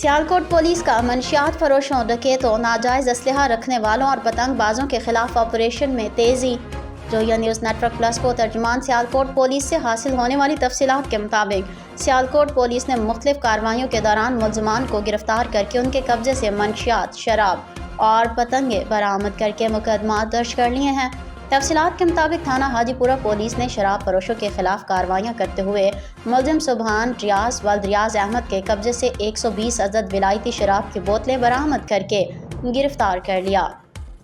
Sialkot police کا منشیات فروشوں، ڈکیتوں، ناجائز اسلحہ رکھنے والوں اور پتنگ بازوں کے خلاف آپریشن میں تیزی۔ جویا نیوز نیٹ ورک پلس کو ترجمان سیالکوٹ پولیس سے حاصل ہونے والی تفصیلات کے مطابق سیالکوٹ پولیس نے مختلف کارروائیوں کے دوران ملزمان کو گرفتار کر کے ان کے قبضے سے منشیات، شراب اور پتنگیں برآمد کر کے مقدمات درج کر لیے ہیں۔ تفصیلات کے مطابق تھانہ حاجی پورہ پولیس نے شراب فروشوں کے خلاف کارروائیاں کرتے ہوئے ملزم سبحان ریاض ولد ریاض احمد کے قبضے سے 120 عدد ولایتی شراب کی بوتلیں برآمد کر کے گرفتار کر لیا۔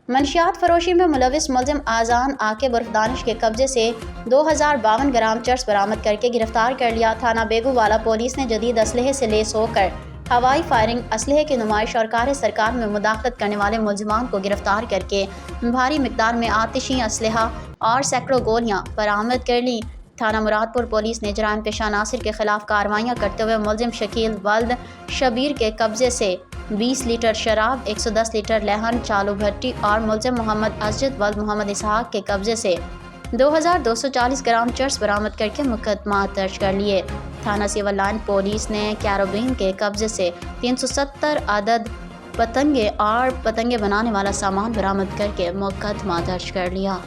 منشیات فروشی میں ملوث ملزم آذان عاقب عرف دانش کے قبضے سے 2052 گرام چرس برآمد کر کے گرفتار کر لیا۔ تھانہ بیگو والا پولیس نے جدید اسلحے سے لیس ہو کر ہوائی فائرنگ اسلحے کی نمائش اور کار سرکار میں مداخلت کرنے والے ملزمان کو گرفتار کر کے بھاری مقدار میں آتشی اسلحہ اور سینکڑوں گولیاں برآمد کر لیں۔ تھانہ مراد پور پولیس نے جرائم پیشہ عناصر کے خلاف کارروائیاں کرتے ہوئے ملزم شکیل ولد شبیر کے قبضے سے 20 لیٹر شراب، 110 لیٹر لہن چالو بھٹی اور ملزم محمد اسجد ولد محمد اسحاق کے قبضے سے 2240 گرام چرس برآمد کر کے مقدمات درج کر لیے۔ تھانہ سیول لائن پولیس نے کیروبین کے قبضے سے 370 عدد پتنگیں اور پتنگیں بنانے والا سامان برآمد کر کے مقدمہ درج کر لیا۔